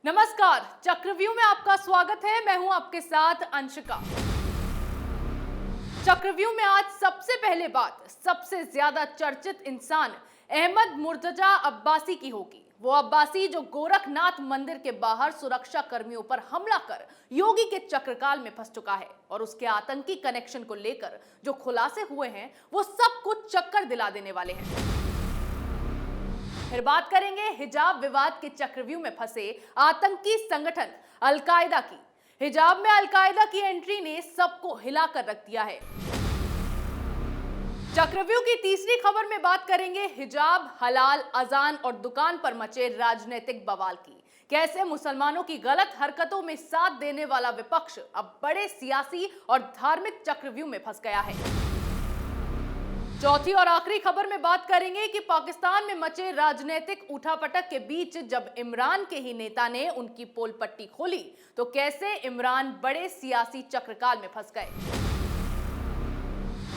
नमस्कार, चक्रव्यूह में आपका स्वागत है। मैं हूं आपके साथ अंशिका। चक्रव्यूह में आज सबसे पहले बात सबसे ज्यादा चर्चित इंसान अहमद मुर्तजा अब्बासी की होगी। वो अब्बासी जो गोरखनाथ मंदिर के बाहर सुरक्षा कर्मियों पर हमला कर योगी के चक्रकाल में फंस चुका है और उसके आतंकी कनेक्शन को लेकर जो खुलासे हुए हैं वो सबको चक्कर दिला देने वाले हैं। फिर बात करेंगे हिजाब विवाद के चक्रव्यूह में फंसे आतंकी संगठन अलकायदा की। हिजाब में अलकायदा की एंट्री ने सबको हिलाकर रख दिया है। चक्रव्यूह की तीसरी खबर में बात करेंगे हिजाब, हलाल, अजान और दुकान पर मचे राजनीतिक बवाल की। कैसे मुसलमानों की गलत हरकतों में साथ देने वाला विपक्ष अब बड़े सियासी और धार्मिक चक्रव्यूह में फंस गया है। चौथी और आखिरी खबर में बात करेंगे कि पाकिस्तान में मचे राजनीतिक उठापटक के बीच जब इमरान के ही नेता ने उनकी पोल पट्टी खोली तो कैसे इमरान बड़े सियासी चक्रकाल में फंस गए।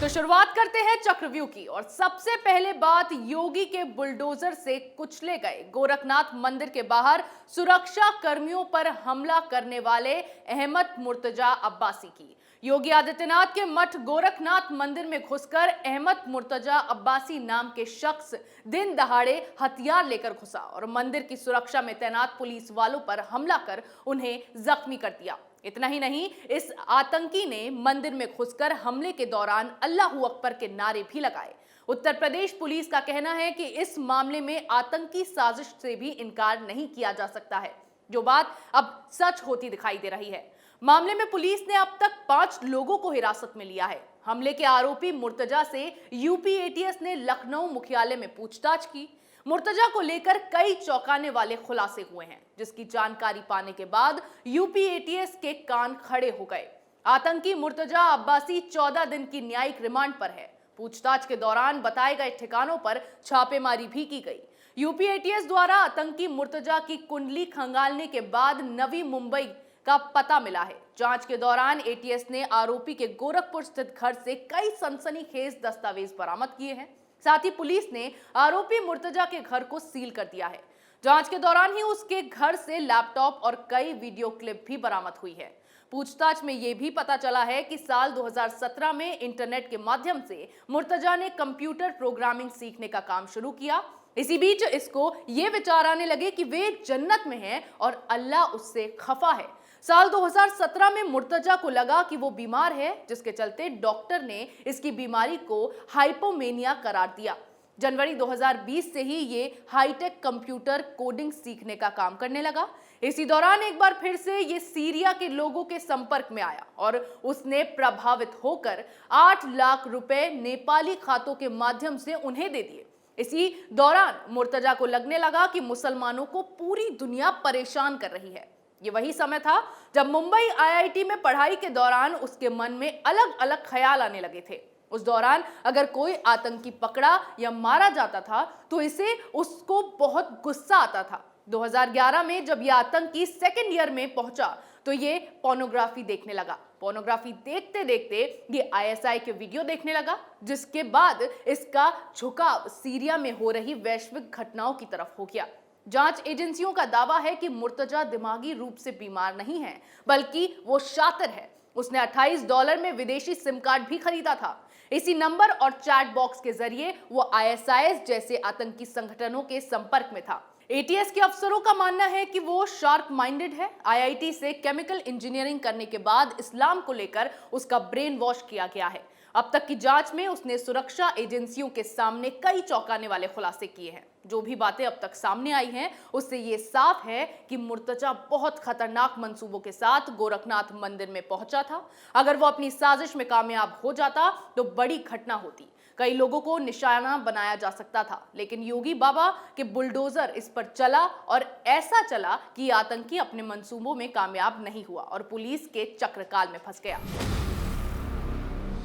तो शुरुआत करते हैं चक्रव्यूह की और सबसे पहले बात योगी के बुलडोजर से कुचले गए गोरखनाथ मंदिर के बाहर सुरक्षा कर्मियों पर हमला करने वाले अहमद मुर्तजा अब्बासी की। योगी आदित्यनाथ के मठ गोरखनाथ मंदिर में घुसकर अहमद मुर्तजा अब्बासी नाम के शख्स दिन दहाड़े हथियार लेकर घुसा और मंदिर की सुरक्षा में तैनात पुलिस वालों पर हमला कर उन्हें जख्मी कर दिया। इतना ही नहीं, इस आतंकी ने मंदिर में घुसकर हमले के दौरान अल्लाहू अकबर के नारे भी लगाए। उत्तर प्रदेश पुलिस का कहना है कि इस मामले में आतंकी साजिश से भी इनकार नहीं किया जा सकता है, जो बात अब सच होती दिखाई दे रही है। मामले में पुलिस ने अब तक 5 लोगों को हिरासत में लिया है। हमले के आरोपी मुर्तजा से यूपी एटीएस ने लखनऊ मुख्यालय में पूछताछ की। मुर्तजा को लेकर कई चौंकाने वाले खुलासे हुए हैं, जिसकी जानकारी पाने के बाद यूपी एटीएस के कान खड़े हो गए। आतंकी मुर्तजा अब्बासी 14 दिन की न्यायिक रिमांड पर है। पूछताछ के दौरान बताए गए ठिकानों पर छापेमारी भी की गई। यूपी एटीएस द्वारा आतंकी मुर्तजा की कुंडली खंगालने के बाद नवी मुंबई का पता मिला है। जांच के दौरान एटीएस ने आरोपी के गोरखपुर स्थित घर से कई सनसनीखेज दस्तावेज बरामद किए हैं। साथ ही पुलिस ने आरोपी मुर्तजा के घर को सील कर दिया है। जांच के दौरान ही उसके घर से लैपटॉप और कई वीडियो क्लिप भी बरामद हुई है। पूछताछ में यह भी पता चला है कि साल 2017 में इंटरनेट के माध्यम से मुर्तजा ने कंप्यूटर प्रोग्रामिंग सीखने का काम शुरू किया। इसी बीच इसको ये विचार आने लगे कि वे जन्नत में हैं और अल्लाह उससे खफा है। साल 2017 में मुर्तजा को लगा कि वो बीमार है, जिसके चलते डॉक्टर ने इसकी बीमारी को हाइपोमेनिया करार दिया। जनवरी 2020 से ही ये हाईटेक कंप्यूटर कोडिंग सीखने का काम करने लगा। इसी दौरान एक बार फिर से ये सीरिया के लोगों के संपर्क में आया और उसने प्रभावित होकर 8 लाख रुपए नेपाली खातों के माध्यम से उन्हें दे दिए। इसी दौरान मुर्तजा को लगने लगा कि मुसलमानों को पूरी दुनिया परेशान कर रही है। ये वही समय था जब मुंबई आईआईटी में पढ़ाई के दौरान उसके मन में अलग अलग ख्याल आने लगे थे। उस दौरान अगर कोई आतंकी पकड़ा या मारा जाता था तो इसे उसको बहुत गुस्सा आता था। 2011 में जब यह आतंकी सेकेंड ईयर में पहुंचा तो ये पोर्नोग्राफी देखने लगा। पोर्नोग्राफी देखते देखते ये आईएसआई के वीडियो देखने लगा, जिसके बाद इसका झुकाव सीरिया में हो रही वैश्विक घटनाओं की तरफ हो गया। जांच एजेंसियों का दावा है कि मुर्तजा दिमागी रूप से बीमार नहीं है, बल्कि वो शातिर है। उसने $28 में विदेशी सिम कार्ड भी खरीदा था। इसी नंबर और चैट बॉक्स के जरिए वो आईएसआईएस जैसे आतंकी संगठनों के संपर्क में था। एटीएस के अफसरों का मानना है कि वो शार्प माइंडेड है। आईआईटी से केमिकल इंजीनियरिंग करने के बाद इस्लाम को लेकर उसका ब्रेन वॉश किया गया है। अब तक की जांच में उसने सुरक्षा एजेंसियों के सामने कई चौंकाने वाले खुलासे किए हैं। जो भी बातें अब तक सामने आई हैं, उससे ये साफ है कि मुर्तजा बहुत खतरनाक मंसूबों के साथ गोरखनाथ मंदिर में पहुंचा था। अगर वो अपनी साजिश में कामयाब हो जाता तो बड़ी घटना होती। कई लोगों को निशाना बनाया जा सकता था, लेकिन योगी बाबा के बुलडोजर इस पर चला और ऐसा चला कि आतंकी अपने मंसूबों में कामयाब नहीं हुआ और पुलिस के चक्रकाल में फंस गया।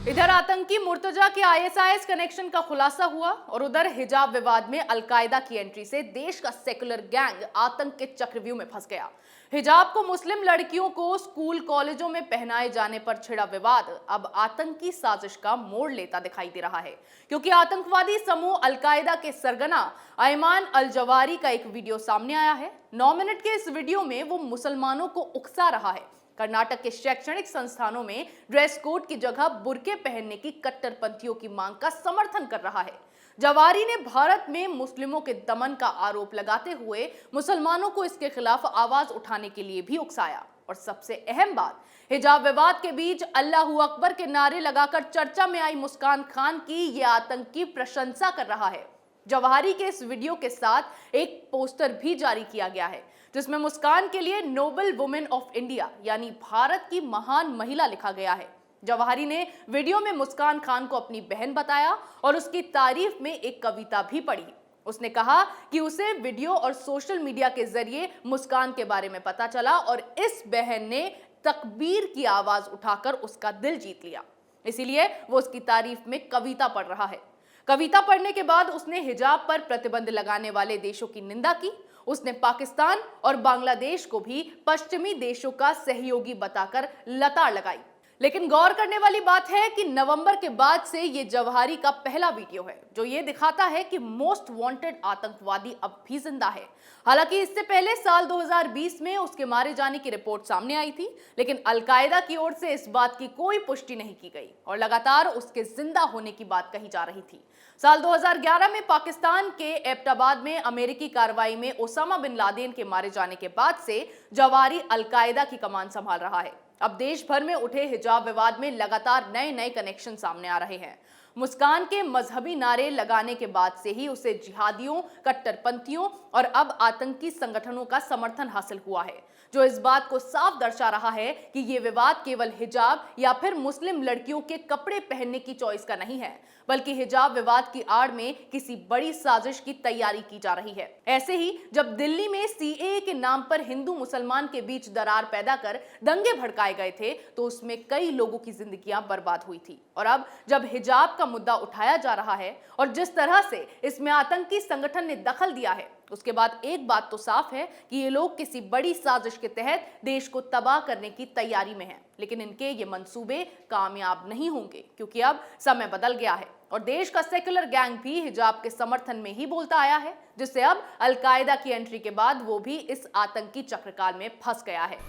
इधर आतंकी मुर्तजा के आईएसआईएस कनेक्शन का खुलासा हुआ और उधर हिजाब विवाद में अलकायदा की एंट्री से देश का सेकुलर गैंग आतंक के चक्रव्यूह में फंस गया। हिजाब को मुस्लिम लड़कियों को स्कूल कॉलेजों में पहनाए जाने पर छिड़ा विवाद अब आतंकी साजिश का मोड़ लेता दिखाई दे रहा है, क्योंकि आतंकवादी समूह अलकायदा के सरगना अयमान अल जवारी का एक वीडियो सामने आया है। 9 मिनट के इस वीडियो में वो मुसलमानों को उकसा रहा है। कर्नाटक के शैक्षणिक संस्थानों में ड्रेस कोड की जगह बुर्के पहनने की कट्टरपंथियों की मांग का समर्थन कर रहा है। जवारी ने भारत में मुस्लिमों के दमन का आरोप लगाते हुए मुसलमानों को इसके खिलाफ आवाज उठाने के लिए भी उकसाया। और सबसे अहम बात, हिजाब विवाद के बीच अल्लाहू अकबर के नारे लगाकर चर्चा में आई मुस्कान खान की ये आतंक की प्रशंसा कर रहा है। जवाहरी के इस वीडियो के साथ एक पोस्टर भी जारी किया गया है, जिसमें मुस्कान के लिए नोबल वुमेन ऑफ इंडिया यानी भारत की महान महिला लिखा गया है। जवाहरी ने वीडियो में मुस्कान खान को अपनी बहन बताया और उसकी तारीफ में एक कविता भी पढ़ी। उसने कहा कि उसे वीडियो और सोशल मीडिया के जरिए मुस्कान के बारे में पता चला और इस बहन ने तकबीर की आवाज उठाकर उसका दिल जीत लिया, इसीलिए वो उसकी तारीफ में कविता पढ़ रहा है। कविता पढ़ने के बाद उसने हिजाब पर प्रतिबंध लगाने वाले देशों की निंदा की। उसने पाकिस्तान और बांग्लादेश को भी पश्चिमी देशों का सहयोगी बताकर लताड़ लगाई। लेकिन गौर करने वाली बात है कि नवंबर के बाद से ये जवाहरी का पहला वीडियो है जो ये दिखाता है कि मोस्ट वांटेड आतंकवादी अब भी जिंदा है। हालांकि इससे पहले साल 2020 में उसके मारे जाने की रिपोर्ट सामने आई थी, लेकिन अलकायदा की ओर से इस बात की कोई पुष्टि नहीं की गई और लगातार उसके जिंदा होने की बात कही जा रही थी। साल 2011 में पाकिस्तान के एबटाबाद में अमेरिकी कार्रवाई में ओसामा बिन लादेन के मारे जाने के बाद से जवारी अलकायदा की कमान संभाल रहा है। अब देश भर में उठे हिजाब विवाद में लगातार नए नए कनेक्शन सामने आ रहे हैं। मुस्कान के मजहबी नारे लगाने के बाद से ही उसे जिहादियों, कट्टरपंथियों और अब आतंकी संगठनों का समर्थन हासिल हुआ है, जो इस बात को साफ दर्शा रहा है कि ये विवाद केवल हिजाब या फिर मुस्लिम लड़कियों के कपड़े पहनने की चॉइस का नहीं है, बल्कि हिजाब विवाद की आड़ में किसी बड़ी साजिश की तैयारी की जा रही है। ऐसे ही जब दिल्ली में सीएए के नाम पर हिंदू मुसलमान के बीच दरार पैदा कर दंगे भड़काए गए थे, तो उसमें कई लोगों की जिंदगियां बर्बाद हुई थी। और अब जब हिजाब का मुद्दा उठाया जा रहा है और जिस तरह से इसमें आतंकी संगठन ने दखल दिया है, उसके बाद एक बात तो साफ है कि ये लोग किसी बड़ी साजिश के तहत देश को तबाह करने की तैयारी में हैं। लेकिन इनके ये मंसूबे कामयाब नहीं होंगे, क्योंकि अब समय बदल गया है और देश का सेकुलर गैंग भी हिजाब के समर्थन में ही बोलता आया है, जिससे अब अलकायदा की एंट्री के बाद वो भी इस आतंकी चक्रकाल में फंस गया है।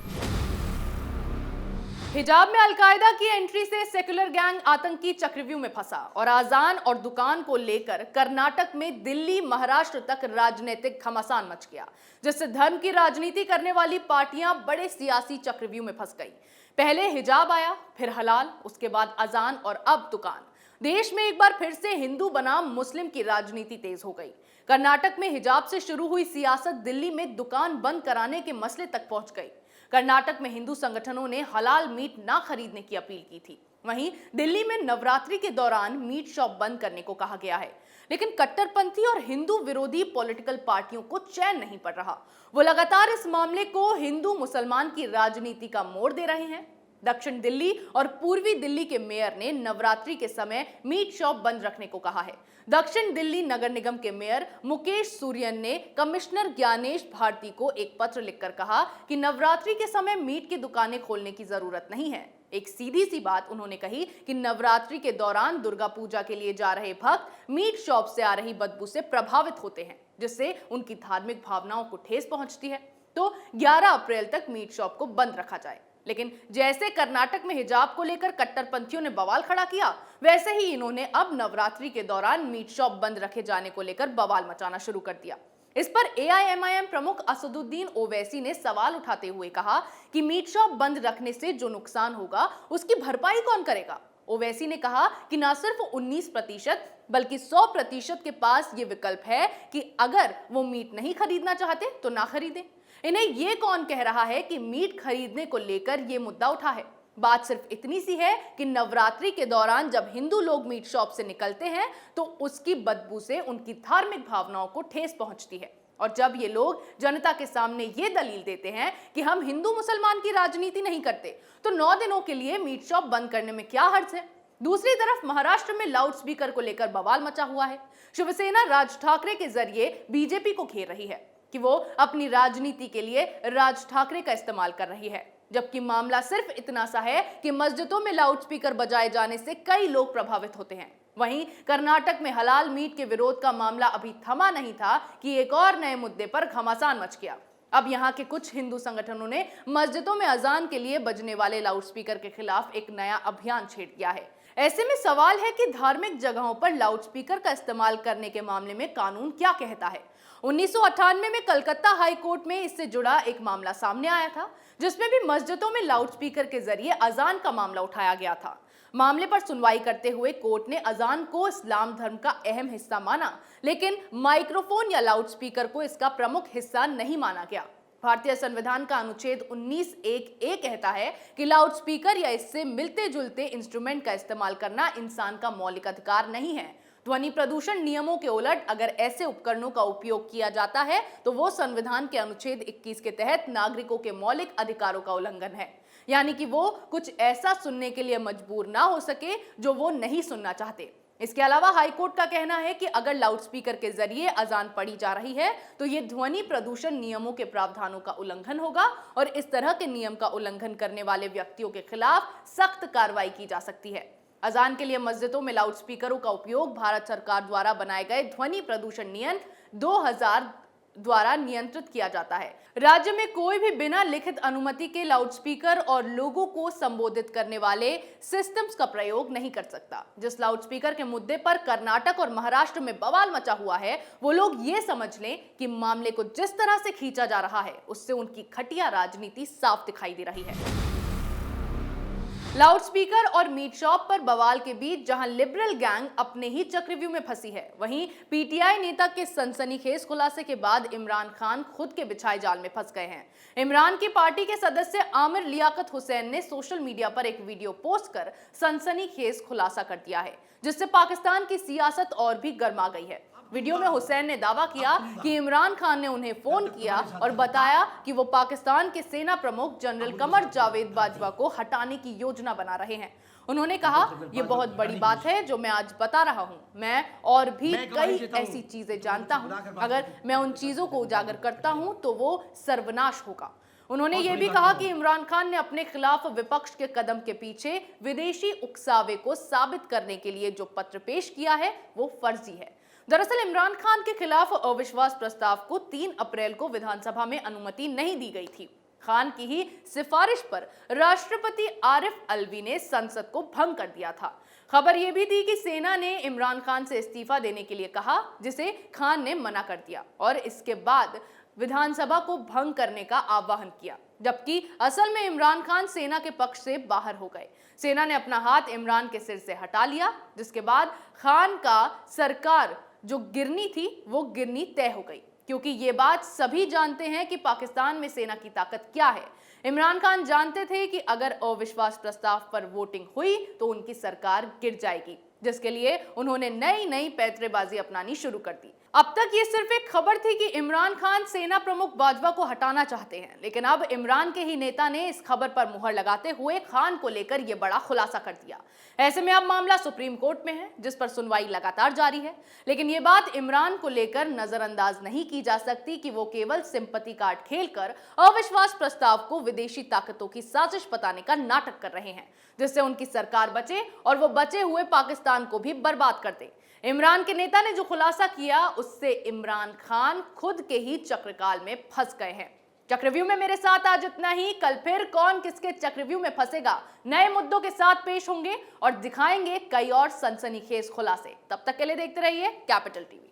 हिजाब में अलकायदा की एंट्री से सेकुलर गैंग आतंकी चक्रव्यूह में फंसा और आजान और दुकान को लेकर कर्नाटक में दिल्ली, महाराष्ट्र तक राजनीतिक घमासान मच गया, जिससे धर्म की राजनीति करने वाली पार्टियां बड़े सियासी चक्रव्यूह में फंस गई। पहले हिजाब आया, फिर हलाल, उसके बाद अजान और अब दुकान। देश में एक बार फिर से हिंदू बनाम मुस्लिम की राजनीति तेज हो गई। कर्नाटक में हिजाब से शुरू हुई सियासत दिल्ली में दुकान बंद कराने के मसले तक पहुंच गई। कर्नाटक में हिंदू संगठनों ने हलाल मीट ना खरीदने की अपील की थी। वहीं दिल्ली में नवरात्रि के दौरान मीट शॉप बंद करने को कहा गया है। लेकिन कट्टरपंथी और हिंदू विरोधी पॉलिटिकल पार्टियों को चैन नहीं पड़ रहा। वो लगातार इस मामले को हिंदू मुसलमान की राजनीति का मोड़ दे रहे हैं। दक्षिण दिल्ली और पूर्वी दिल्ली के मेयर ने नवरात्रि के समय मीट शॉप बंद रखने को कहा है। दक्षिण दिल्ली नगर निगम के मेयर मुकेश सूर्यन ने कमिश्नर ज्ञानेश भारती को एक पत्र लिखकर कहा कि नवरात्रि के समय मीट की दुकानें खोलने की जरूरत नहीं है। एक सीधी सी बात उन्होंने कही कि नवरात्रि के दौरान दुर्गा पूजा के लिए जा रहे भक्त मीट शॉप से आ रही बदबू से प्रभावित होते हैं, जिससे उनकी धार्मिक भावनाओं को ठेस पहुंचती है। तो 11 अप्रैल तक मीट शॉप को बंद रखा जाए। लेकिन जैसे कर्नाटक में हिजाब को लेकर कट्टरपंथियों ने बवाल खड़ा किया, वैसे ही इन्होंने अब नवरात्रि के दौरान मीट शॉप बंद रखे जाने को लेकर बवाल मचाना शुरू कर दिया। इस पर एआईएमआईएम प्रमुख असदुद्दीन ओवैसी ने सवाल उठाते हुए कहा कि मीट शॉप बंद रखने से जो नुकसान होगा उसकी भरपाई कौन करेगा। ओवैसी ने कहा कि न सिर्फ 19% बल्कि 100% के पास ये विकल्प है कि अगर वो मीट नहीं खरीदना चाहते तो ना खरीदें। इन्हें ये कौन कह रहा है कि मीट खरीदने को लेकर ये मुद्दा उठा है। बात सिर्फ इतनी सी है कि नवरात्रि के दौरान जब हिंदू लोग मीट शॉप से निकलते हैं तो उसकी बदबू से उनकी धार्मिक भावनाओं को ठेस पहुंचती है। और जब ये लोग जनता के सामने ये दलील देते हैं कि हम हिंदू मुसलमान की राजनीति नहीं करते, तो 9 दिनों के लिए मीट शॉप बंद करने में क्या हर्ज है। दूसरी तरफ महाराष्ट्र में लाउड स्पीकर को लेकर बवाल मचा हुआ है। शिवसेना राज ठाकरे के जरिए बीजेपी को घेर रही है कि वो अपनी राजनीति के लिए राज ठाकरे का इस्तेमाल कर रही है, जबकि मामला सिर्फ इतना सा है कि मस्जिदों में लाउड स्पीकर बजाए जाने से कई लोग प्रभावित होते हैं। वहीं कर्नाटक में हलाल मीट के विरोध का मामला अभी थमा नहीं था कि एक और नए मुद्दे पर घमासान मच गया। अब यहाँ के कुछ हिंदू संगठनों ने मस्जिदों में अजान के लिए बजने वाले लाउड स्पीकर के खिलाफ एक नया अभियान छेड़ दिया है। ऐसे में सवाल है कि धार्मिक जगहों पर लाउड स्पीकर का इस्तेमाल करने के मामले में कानून क्या कहता है। 1998 में कलकत्ता हाई कोर्ट में इससे जुड़ा एक मामला सामने आया था, जिसमें भी मस्जिदों में लाउड स्पीकर के जरिए अजान का मामला उठाया गया था। मामले पर सुनवाई करते हुए कोर्ट ने अजान को इस्लाम धर्म का अहम हिस्सा माना, लेकिन माइक्रोफोन या लाउड स्पीकर को इसका प्रमुख हिस्सा नहीं माना गया। भारतीय संविधान का अनुच्छेद 19(1)(a) कहता है कि लाउड स्पीकर या इससे मिलते जुलते इंस्ट्रूमेंट का इस्तेमाल करना इंसान का मौलिक अधिकार नहीं है। ध्वनि प्रदूषण नियमों के उलट अगर ऐसे उपकरणों का उपयोग किया जाता है तो वो संविधान के अनुच्छेद 21 के तहत नागरिकों के मौलिक अधिकारों का उल्लंघन है, यानी कि वो कुछ ऐसा सुनने के लिए मजबूर ना हो सके जो वो नहीं सुनना चाहते। इसके अलावा हाईकोर्ट का कहना है कि अगर लाउड स्पीकर के जरिए अजान पढ़ी जा रही है तो ये ध्वनि प्रदूषण नियमों के प्रावधानों का उल्लंघन होगा और इस तरह के नियम का उल्लंघन करने वाले व्यक्तियों के खिलाफ सख्त कार्रवाई की जा सकती है। अजान के लिए मस्जिदों में लाउड स्पीकरों का उपयोग भारत सरकार द्वारा बनाए गए ध्वनि प्रदूषण नियम 2000 द्वारा नियंत्रित किया जाता है। राज्य में कोई भी बिना लिखित अनुमति के लाउड स्पीकर और लोगों को संबोधित करने वाले सिस्टम्स का प्रयोग नहीं कर सकता। जिस लाउड स्पीकर के मुद्दे पर कर्नाटक और महाराष्ट्र में बवाल मचा हुआ है, वो लोग ये समझ लें कि मामले को जिस तरह से खींचा जा रहा है उससे उनकी घटिया राजनीति साफ दिखाई दे रही है। लाउड स्पीकर और मीट शॉप पर बवाल के बीच जहां लिबरल गैंग अपने ही चक्रव्यूह में फंसी है, वहीं पीटीआई नेता के सनसनीखेज खुलासे के बाद इमरान खान खुद के बिछाए जाल में फंस गए हैं। इमरान की पार्टी के सदस्य आमिर लियाकत हुसैन ने सोशल मीडिया पर एक वीडियो पोस्ट कर सनसनीखेज खुलासा कर दिया है, जिससे पाकिस्तान की सियासत और भी गर्मा गई है। वीडियो में हुसैन ने दावा किया कि इमरान खान ने उन्हें फोन किया और बताया कि वो पाकिस्तान के सेना प्रमुख जनरल कमर जावेद बाजवा को हटाने की योजना बना रहे हैं। उन्होंने कहा, ये बहुत बड़ी बात है जो मैं आज बता रहा हूं। मैं और भी कई ऐसी चीजें जानता हूं। अगर मैं उन चीजों को उजागर करता हूं तो वो सर्वनाश होगा। उन्होंने ये भी कहा कि इमरान खान ने अपने खिलाफ विपक्ष के कदम के पीछे विदेशी उकसावे को साबित करने के लिए जो पत्र पेश किया है वो फर्जी है। दरअसल इमरान खान के खिलाफ अविश्वास प्रस्ताव को 3 अप्रैल को विधानसभा में अनुमति नहीं दी गई थी। खान की ही सिफारिश पर राष्ट्रपति आरिफ अलवी ने संसद को भंग कर दिया था। खबर यह भी थी कि सेना ने इमरान खान से इस्तीफा देने के लिए कहा, जिसे खान ने मना कर दिया और इसके बाद विधानसभा को भंग करने का आह्वान किया, जबकि असल में इमरान खान सेना के पक्ष से बाहर हो गए। सेना ने अपना हाथ इमरान के सिर से हटा लिया, जिसके बाद खान का सरकार जो गिरनी थी वो गिरनी तय हो गई, क्योंकि ये बात सभी जानते हैं कि पाकिस्तान में सेना की ताकत क्या है। इमरान खान जानते थे कि अगर अविश्वास प्रस्ताव पर वोटिंग हुई तो उनकी सरकार गिर जाएगी, जिसके लिए उन्होंने नई पैंतरेबाजी अपनानी शुरू कर दी। अब तक ये सिर्फ एक खबर थी कि इमरान खान सेना प्रमुख बाजवा को हटाना चाहते हैं, लेकिन अब इमरान के ही नेता ने इस खबर पर मुहर लगाते हुए खान को लेकर यह बड़ा खुलासा कर दिया। ऐसे में अब मामला सुप्रीम कोर्ट में है, जिस पर सुनवाई लगातार जारी है। लेकिन ये बात इमरान को लेकर नजरअंदाज नहीं की जा सकती कि वो केवल सिंपैथी कार्ड खेलकर अविश्वास प्रस्ताव को विदेशी ताकतों की साजिश बताने का नाटक कर रहे हैं, जिससे उनकी सरकार बचे और वो बचे हुए पाकिस्तान को भी बर्बाद कर दे। इमरान के नेता ने जो खुलासा किया उससे इमरान खान खुद के ही चक्रकाल में फंस गए हैं। चक्रव्यूह में मेरे साथ आज इतना ही। कल फिर कौन किसके चक्रव्यूह में फंसेगा नए मुद्दों के साथ पेश होंगे और दिखाएंगे कई और सनसनीखेज खुलासे। तब तक के लिए देखते रहिए कैपिटल टीवी।